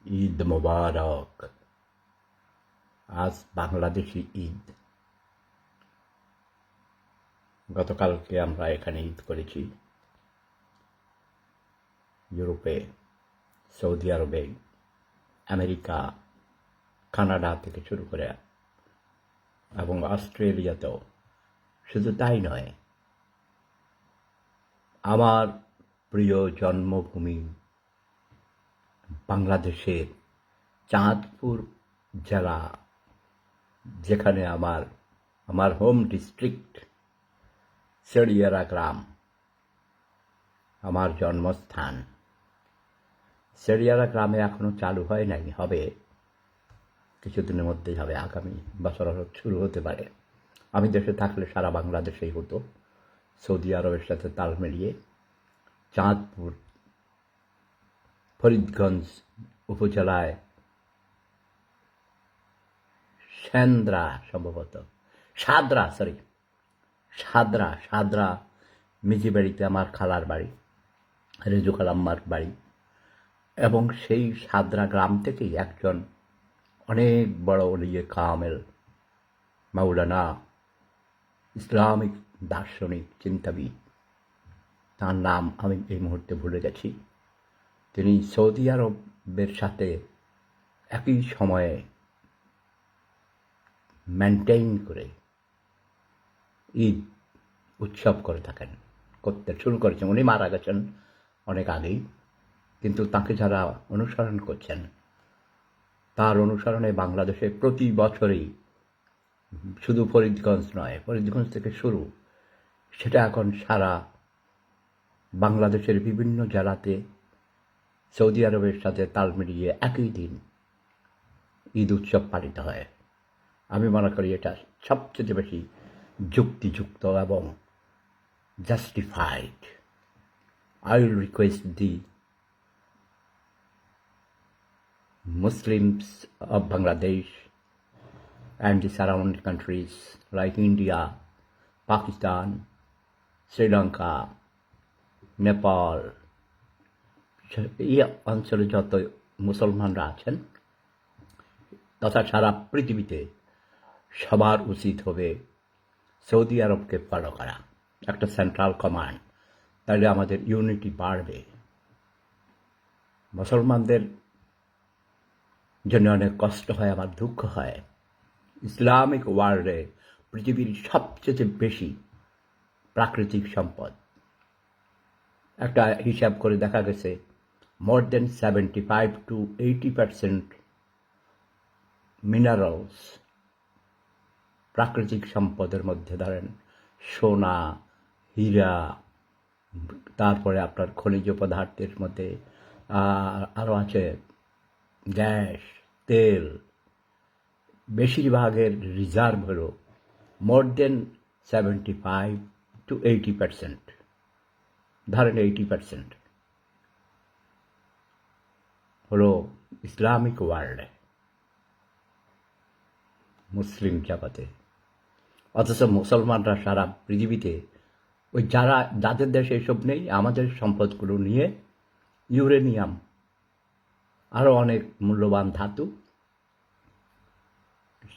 ঈদ মোবারক। আজ বাংলাদেশি ঈদ। গতকালকে আমরা এখানে ঈদ করেছি, ইউরোপে, সৌদি আরবে, আমেরিকা, কানাডা থেকে শুরু করে এবং অস্ট্রেলিয়াতেও। শুধু তাই নয়, আমার প্রিয় জন্মভূমি বাংলাদেশের চাঁদপুর জেলা, যেখানে আমার হোম ডিস্ট্রিক্ট শেরিয়ারা গ্রাম, আমার জন্মস্থান। শেরিয়ারা গ্রামে এখনো চালু হয় নাই, হবে কিছুদিনের মধ্যেই হবে, আগামী বছর শুরু হতে পারে। আমি দেশে থাকলে সারা বাংলাদেশেই হতো। সৌদি আরবের সাথে তাল মিলিয়ে চাঁদপুর, ফরিদগঞ্জ উপজেলায় সাদরা মিজি বাড়িতে আমার খালার বাড়ি, রেজু খালাম্মার বাড়ি। এবং সেই সাদরা গ্রাম থেকেই একজন অনেক বড় ওলিয়ে কামেল, মাওলানা, ইসলামিক দার্শনিক চিন্তাবিদ, তার নাম আমি এই মুহূর্তে ভুলে গেছি। তিনি সৌদি আরবের সাথে একই সময়ে মেনটেইন করে ঈদ উৎসব করতে শুরু করেছেন। উনি মারা গেছেন অনেক আগেই, কিন্তু তাকে যারা অনুসরণ করছেন, তার অনুসরণে বাংলাদেশে প্রতি বছরই, শুধু ফরিদগঞ্জ নয়, ফরিদগঞ্জ থেকে শুরু, সেটা এখন সারা বাংলাদেশের বিভিন্ন জেলাতে সৌদি আরবের সাথে তাল মিলিয়ে একই দিন ঈদ উৎসব পালিত হয়। আমি মনে করি এটা সবচেয়ে বেশি যুক্তিযুক্ত এবং justified. I will request the Muslims of Bangladesh and the surrounding countries like India, Pakistan, Sri Lanka, Nepal, এই অঞ্চলে যত মুসলমানরা আছেন তথা সারা পৃথিবীতে সবার উচিত হবে সৌদি আরবকে ফলো করা, একটা সেন্ট্রাল কমান্ড। তাহলে আমাদের ইউনিটি বাড়বে। মুসলমানদের জন্য অনেক কষ্ট হয়, আমার দুঃখ হয়। ইসলামিক ওয়ার্ল্ডে পৃথিবীর সবচেয়ে বেশি প্রাকৃতিক সম্পদ, একটা হিসাব করে দেখা গেছে, মোর দেন 75 to 80% মিনারেলস, প্রাকৃতিক সম্পদের মধ্যে ধরেন সোনা, হীরা, তারপরে আপনার খনিজ পদার্থের মধ্যে আরও আছে গ্যাস, তেল। বেশিরভাগের রিজার্ভ হলো মোর দেন 75 to 80%, ধরেন 80% হলো ইসলামিক ওয়ার্ল্ডে, মুসলিম জগতে। অথচ মুসলমানরা সারা পৃথিবীতে ওই যাদের দেশে এসব নেই, আমাদের সম্পদগুলো নিয়ে ইউরেনিয়াম, আরও অনেক মূল্যবান ধাতু,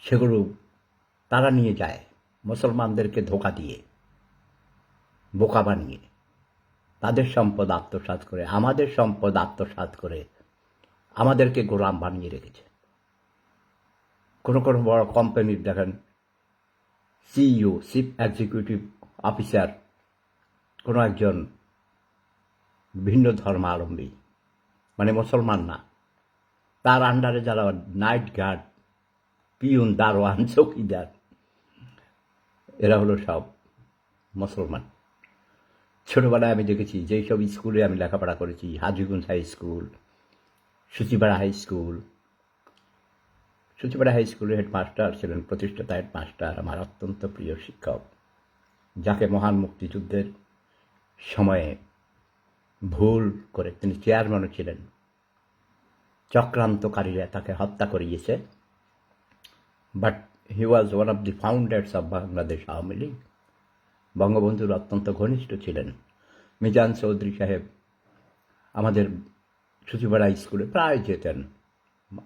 সেগুলো তারা নিয়ে যায় মুসলমানদেরকে ধোঁকা দিয়ে, বোকা বানিয়ে। তাদের সম্পদ আত্মসাৎ করে, আমাদের সম্পদ আত্মসাৎ করে আমাদেরকে গোলাম বানিয়ে রেখেছে। কোনো কোনো বড় কোম্পানির দেখেন সিইও, চিফ এক্সিকিউটিভ অফিসার, কোনো একজন ভিন্ন ধর্মাবলম্বী, মানে মুসলমান না, তার আন্ডারে যারা নাইট গার্ড, পিউন, দারোয়ান, চৌকিদার, এরা হলো সব মুসলমান। ছোটোবেলায় আমি দেখেছি, যেই সব স্কুলে আমি লেখাপড়া করেছি, হাজীগঞ্জ হাই স্কুল, সূচিপাড়া হাই স্কুলের হেডমাস্টার ছিলেন, প্রতিষ্ঠাতা হেডমাস্টার, আমার অত্যন্ত প্রিয় শিক্ষক, যাকে মহান মুক্তিযুদ্ধের সময়ে ভুল করে, তিনি চেয়ারম্যানও ছিলেন, চক্রান্তকারীরা তাকে হত্যা করিয়েছে। But he was one of the founders of Bangladesh Awami League. বঙ্গবন্ধুর অত্যন্ত ঘনিষ্ঠ ছিলেন। মিজান চৌধুরী সাহেব আমাদের সূচিপাড়া স্কুলে প্রায় যেতেন,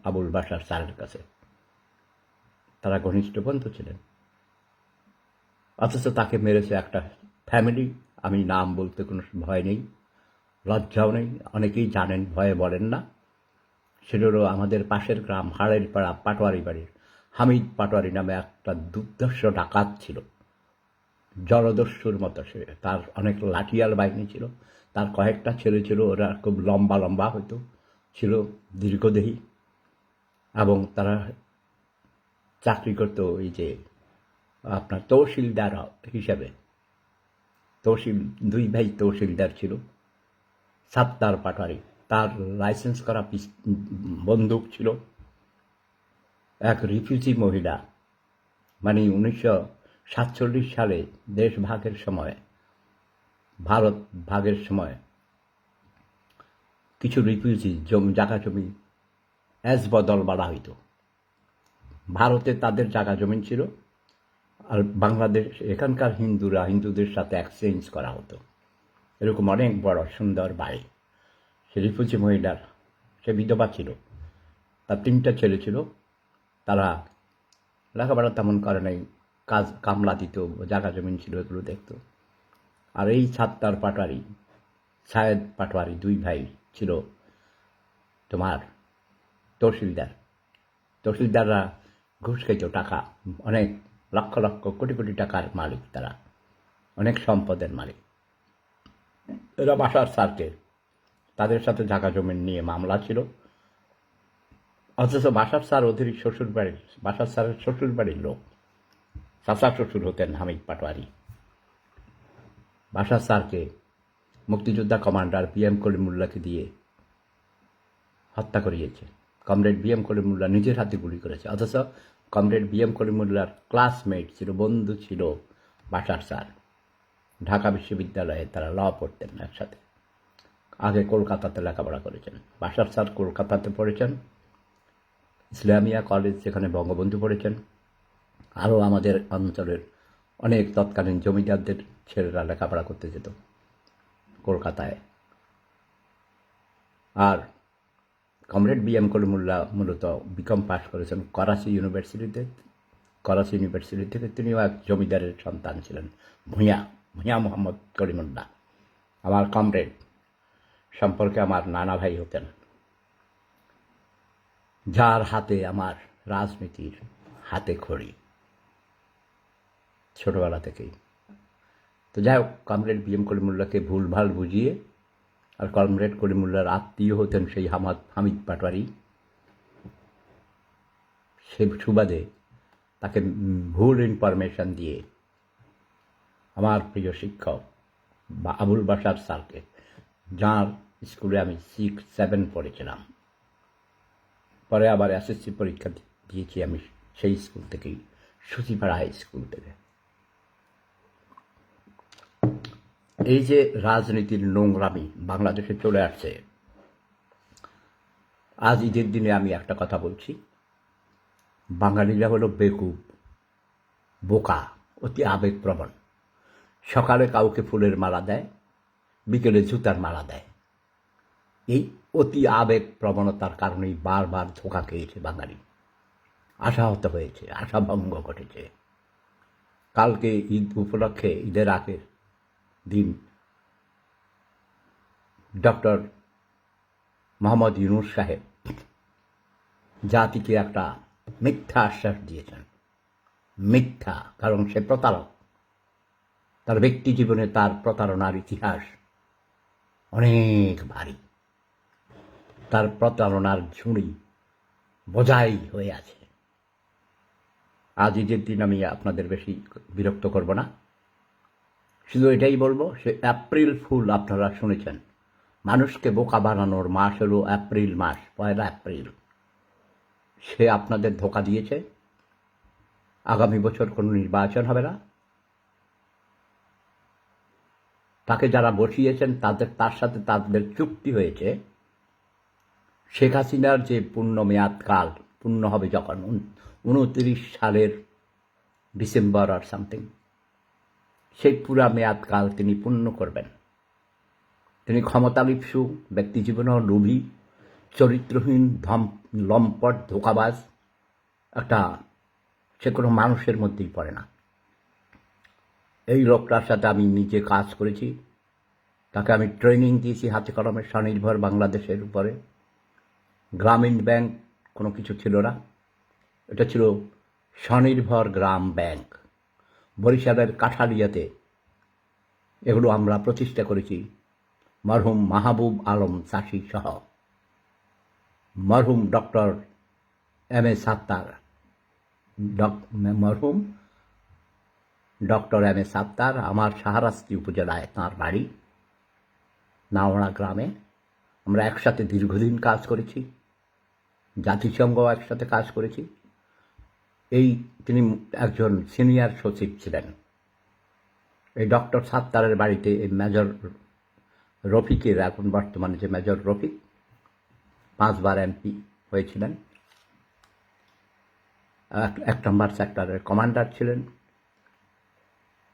আবুল বাশার স্যারের কাছে। তারা ঘনিষ্ঠ বন্ধু ছিলেন, অথচ তাকে মেরেছে একটা ফ্যামিলি। আমি নাম বলতে কোনো ভয় নেই, লজ্জাও নেই, অনেকেই জানেন, ভয়ে বলেন না। সেটারও আমাদের পাশের গ্রাম হাড়ের পাড়া পাটোয়ারি বাড়ির হামিদ পাটোয়ারি নামে একটা দুর্ধর্ষ ডাকাত ছিল, জলদস্যুর মতো। সে, তার অনেক লাঠিয়াল বাহিনী ছিল, তার কয়েকটা ছেলে ছিল, ওরা খুব লম্বা লম্বা হয়তো ছিল, দীর্ঘদেহী, এবং তারা চাকরি করতো ওই যে আপনার তহসিলদার হিসাবে। তহসিল, দুই ভাই তহসিলদার ছিল। সাত্তার পাটোয়ারি, তার লাইসেন্স করা বন্দুক ছিল। এক রিফিউজি মহিলা, মানে 1947 সালে দেশ ভাগের সময়, ভারত ভাগের সময় কিছু রিফিউজি জায়গা জমি এজ বদল বলা হইতো। ভারতে তাদের জায়গা জমি ছিল, আর বাংলাদেশ এখানকার হিন্দুরা হিন্দুদের সাথে এক্সচেঞ্জ করা হতো। এরকম অনেক বড় সুন্দর বাড়ি। সে রিফিউজি মহিলার, সে বিধবা ছিল, তার 3টা ছেলে ছিল। তারা লেখাপড়া তেমন করে নাই, কাজ কামলা দিত, জায়গা জমিন ছিল, এগুলো দেখতো। আর এই সাত্তার পাটোয়ারি, সায়েদ পাটোয়ারি, 2 ভাই ছিল তোমার তহসিলদার। তহসিলদাররা ঘুষ খাইত, টাকা, অনেক লক্ষ লক্ষ কোটি কোটি টাকার মালিক তারা, অনেক সম্পদের মালিক। এরা বাসার স্যারকে, তাদের সাথে জায়গা জমিন নিয়ে মামলা ছিল। অথচ বাসার স্যার ওদের শ্বশুর বাড়ির, বাসার স্যারের শ্বশুর বাড়ির লোক, চাচা শ্বশুর হতেন হামিদ পাটোয়ারি। বাসার স্যারকে মুক্তিযোদ্ধা কমান্ডার PM কলিমুল্লাহকে দিয়ে হত্যা করিয়েছে। কমরেড BM কলিমুল্লাহ নিজের হাতে গুলি করেছে। অথচ কমরেড BM কলিমুল্লাহর ক্লাসমেট ছিল, বন্ধু ছিল বাসার স্যার। ঢাকা বিশ্ববিদ্যালয়ে তারা ল পড়তেন একসাথে, আগে কলকাতাতে লেখাপড়া করেছেন। বাসার স্যার কলকাতাতে পড়েছেন, ইসলামিয়া কলেজ, যেখানে বঙ্গবন্ধু পড়েছেন। আরও আমাদের অঞ্চলের অনেক তৎকালীন জমিদারদের ছেলেরা লেখাপড়া করতে যেত কলকাতায়। আর কমরেড BM কলিমুল্লাহ মূলত বিকম পাস করেছেন করাচি ইউনিভার্সিটিতে। করাচি ইউনিভার্সিটি থেকে তিনিও এক জমিদারের সন্তান ছিলেন, ভূঁইয়া মোহাম্মদ কলিমুল্লাহ। আমার কমরেড সম্পর্কে আমার নানা ভাই হতেন, যার হাতে আমার রাজনীতির হাতে খড়ি ছোটবেলা থেকেই। তো যাই হোক, কমরেড BM কলিমুল্লাহকে ভুলভাল বুঝিয়ে, আর কমরেড কলিমুল্লাহর আত্মীয় হতেন সেই হামিদ পাটোয়ারি, সে সুবাদে তাকে ভুল ইনফরমেশন দিয়ে আমার প্রিয় শিক্ষক বা আবুল বাশার স্যারকে, যার স্কুলে আমি 6-7 পড়েছিলাম, পরে আবার SSC পরীক্ষা দিয়েছি আমি সেই স্কুল থেকেই, সুতিপাড়া হাই স্কুল থেকে। এই যে রাজনীতির নোংরামি বাংলাদেশে চলে আসছে, আজ ঈদের দিনে আমি একটা কথা বলছি, বাঙালিরা হলো বেকুব, বোকা, অতি আবেগপ্রবণ। সকালে কাউকে ফুলের মালা দেয়, বিকেলে জুতার মালা দেয়। এই অতি আবেগ প্রবণতার কারণেই বারবার ধোঁকা খেয়েছে বাঙালি, আশাহত হয়েছে, আশাভঙ্গ ঘটেছে। কালকে ঈদ উপলক্ষে, ঈদের আগের দিন ডক্টর মোহাম্মদ ইউনূস সাহেব জাতিকে একটা মিথ্যা আশ্বাস দিয়েছেন। মিথ্যা, কারণ সে প্রতারক। তার ব্যক্তি জীবনে তার প্রতারণার ইতিহাস অনেক ভারী, তার প্রতারণার ঝুড়ি বোঝাই হয়ে আছে। আজ ঈদের দিন আমি আপনাদের বেশি বিরক্ত করব না, শুধু এটাই বলবো, সে এপ্রিল ফুল আপনারা শুনেছেন। মানুষকে বোকা বানানোর মাস হলো এপ্রিল মাস, 1 এপ্রিল। সে আপনাদের ধোঁকা দিয়েছে। আগামী বছর কোনো নির্বাচন হবে না। তাকে যারা বসিয়েছেন তার সাথে তাদের চুক্তি হয়েছে, শেখ হাসিনার যে পূর্ণ মেয়াদকাল পূর্ণ হবে যখন 29 সালের ডিসেম্বর আর সামথিং, সেই পুরা মেয়াদকাল তিনি পূর্ণ করবেন। তিনি ক্ষমতালিপ্সু, ব্যক্তি জীবনেও লোভী, চরিত্রহীন লম্পট ধোঁকাবাজ একটা, সে কোনো মানুষের মধ্যেই পড়ে না। এই লোকটার সাথে আমি নিজে কাজ করেছি, তাকে আমি ট্রেনিং দিয়েছি হাতে কলমে স্বনির্ভর বাংলাদেশের উপরে। গ্রামীণ ব্যাংক কোনো কিছু ছিল না, এটা ছিল স্বনির্ভর গ্রাম ব্যাংক। বরিশালের কাঠালিয়াতে এগুলো আমরা প্রতিষ্ঠা করেছি মরহুম মাহবুব আলম চাষি সহ। মরহুম ডক্টর এম এ সাত্তার, মরহুম ডক্টর এম এ সাত্তার আমার শাহরাস্তি উপজেলায় তাঁর বাড়ি নাওড়া গ্রামে। আমরা একসাথে দীর্ঘদিন কাজ করেছি, জাতিসংঘ একসাথে কাজ করেছি। তিনি একজন সিনিয়র সচিব ছিলেন। এই ডক্টর সাত্তারের বাড়িতে এই মেজর রফিকের, এখন বর্তমানে যে মেজর রফিক 5 বার এমপি হয়েছিলেন, 1 নম্বর সেক্টরের কমান্ডার ছিলেন,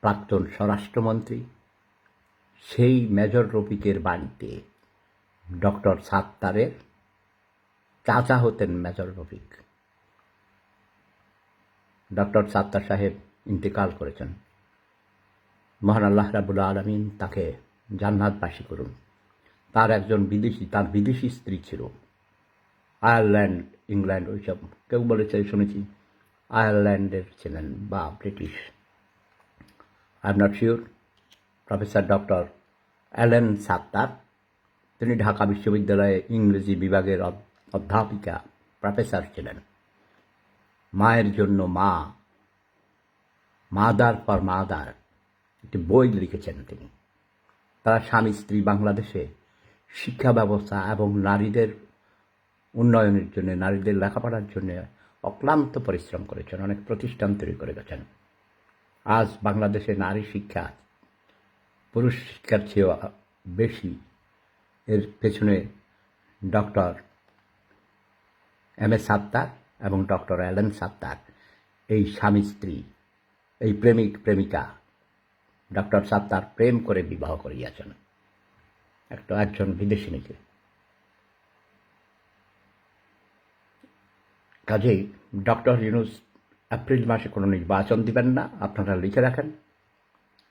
প্রাক্তন স্বরাষ্ট্রমন্ত্রী। সেই মেজর রফিকের বাড়িতে ডক্টর সাত্তারের চাচা হতেন মেজর রফিক। ডক্টর সাত্তার সাহেব ইন্তেকাল করেছেন, মহান আল্লাহ রাব্বুল আলামিন তাকে জান্নাতবাসী করুন। তার বিদেশি স্ত্রী ছিল, আয়ারল্যান্ড, ইংল্যান্ড, ওইসব, কেউ বলেছে শুনেছি আয়ারল্যান্ডের ছিলেন বা British, I am not sure. Professor doctor Allen Sattar, তিনি ঢাকা বিশ্ববিদ্যালয়ে ইংরেজি বিভাগের অধ্যাপিকা, প্রফেসর ছিলেন। মায়ের জন্য মা, মাদার ফর মাদার, একটি বই লিখেছেন তিনি। তারা স্বামী স্ত্রী বাংলাদেশে শিক্ষা ব্যবস্থা এবং নারীদের উন্নয়নের জন্য, নারীদের লেখাপড়ার জন্য অক্লান্ত পরিশ্রম করেছেন, অনেক প্রতিষ্ঠান তৈরি করে গেছেন। আজ বাংলাদেশে নারী শিক্ষা পুরুষ শিক্ষার চেয়েও বেশি। এর পেছনে ডক্টর এম এ সাত্তার এবং ডক্টর অ্যালেন সাত্তার, এই স্বামী স্ত্রী, এই প্রেমিক প্রেমিকা। ডক্টর সাত্তার প্রেম করে বিবাহ করিয়াছেন একজন বিদেশিনীকে। কাজেই ডক্টর ইউনূস এপ্রিল মাসে কোনো নির্বাচন দিবেন না, আপনারা লিখে রাখেন।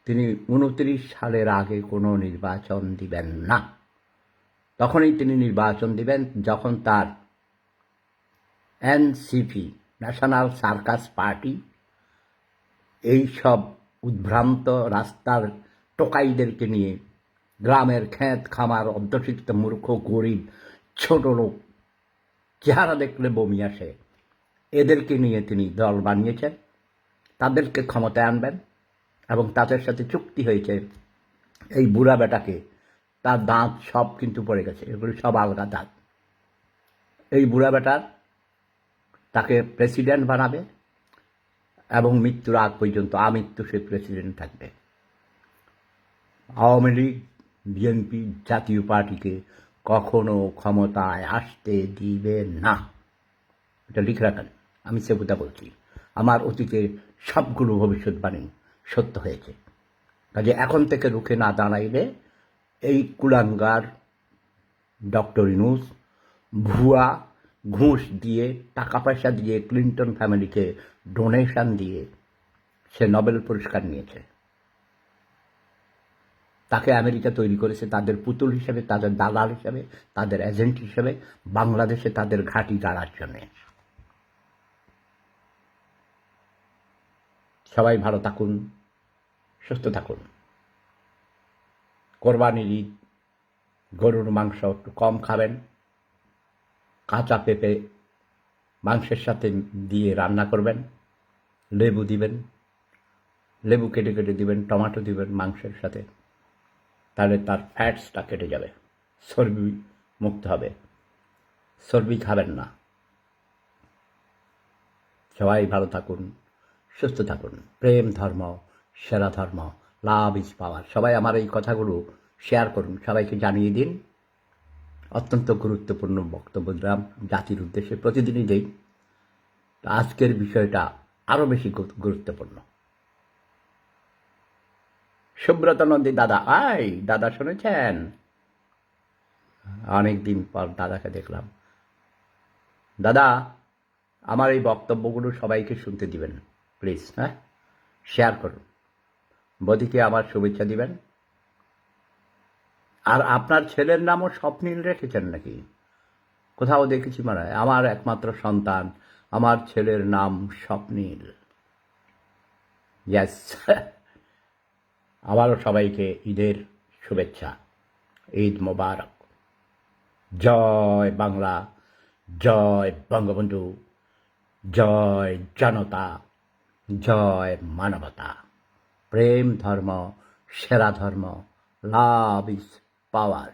তিনি 29 সালের আগে কোনো নির্বাচন দিবেন না। তখনই তিনি নির্বাচন দিবেন যখন তার এনসিপি, ন্যাশনাল সার্কাস পার্টি, এই সব উদ্ভ্রান্ত রাস্তার টোকাইদেরকে নিয়ে, গ্রামের ক্ষেত খামার অধ্যুষিত মূর্খ গরিব ছোট লোক, চেহারা দেখলে বমি আসে, এদেরকে নিয়ে তিনি দল বানিয়েছেন। তাদেরকে ক্ষমতায় আনবেন এবং তাদের সাথে চুক্তি হয়েছে এই বুড়া বেটাকে, তার দাঁত সব কিন্তু পড়ে গেছে, এগুলি সব আলগা দাঁত, এই বুড়া বেটার তাকে প্রেসিডেন্ট বানাবে এবং মৃত্যুর আগ পর্যন্ত আমৃত্যু সে প্রেসিডেন্ট থাকবে। আওয়ামী লীগ, বিএনপি, জাতীয় পার্টিকে কখনো ক্ষমতায় আসতে দিবে না, এটা লিখে রাখেন। আমি সেবুতা বলছি, আমার অতীতে সবগুলো ভবিষ্যৎবাণী সত্য হয়েছে। কাজে এখন থেকে রুখে না দাঁড়াইলে এই কুলাঙ্গার ডক্টর ইউনূস ভুয়া ঘুষ দিয়ে, টাকা পয়সা দিয়ে, ক্লিন্টন ফ্যামিলিকে ডোনেশন দিয়ে সে নোবেল পুরস্কার নিয়েছে। তাকে আমেরিকা তৈরি করেছে তাদের পুতুল হিসেবে, তাদের দালাল হিসেবে, তাদের এজেন্ট হিসেবে, বাংলাদেশে তাদের ঘাঁটি গাড়ার জন্যে। সবাই ভালো থাকুন, সুস্থ থাকুন। কোরবানির ঈদ, গরুর মাংস একটু কম খাবেন, কাঁচা পেঁপে মাংসের সাথে দিয়ে রান্না করবেন, লেবু দিবেন, লেবু কেটে কেটে দিবেন, টমেটো দিবেন মাংসের সাথে, তাহলে তার ফ্যাটসটা কেটে যাবে, চর্বি মুক্ত হবে। চর্বি খাবেন না। সবাই ভালো থাকুন, সুস্থ থাকুন। প্রেম ধর্ম সেরা ধর্ম, লাভ ইজ পাওয়ার। সবাই আমার এই কথাগুলো শেয়ার করুন, সবাইকে জানিয়ে দিন। অত্যন্ত গুরুত্বপূর্ণ বক্তব্য দিলাম, জাতির উদ্দেশ্যে প্রতিদিনই দেই। আজকের বিষয়টা আরও বেশি গুরুত্বপূর্ণ। সুব্রত নন্দী দাদা, দাদা শুনেছেন? অনেক দিন পর দাদাকে দেখলাম। দাদা, আমার এই বক্তব্যগুলো সবাইকে শুনতে দিবেন প্লিজ, হ্যাঁ, শেয়ার করুন, বদিকে আমার শুভেচ্ছা দিবেন। আর আপনার ছেলের নামও স্বপ্নিল রেখেছেন নাকি? কোথাও দেখেছি মনে হয়। আমার একমাত্র সন্তান, আমার ছেলের নাম স্বপ্নিল। ইয়েস। আবারও সবাইকে ঈদের শুভেচ্ছা। ঈদ মোবারক। জয় বাংলা, জয় বঙ্গবন্ধু, জয় জনতা, জয় মানবতা। প্রেম ধর্ম সেরা ধর্ম। Love is power.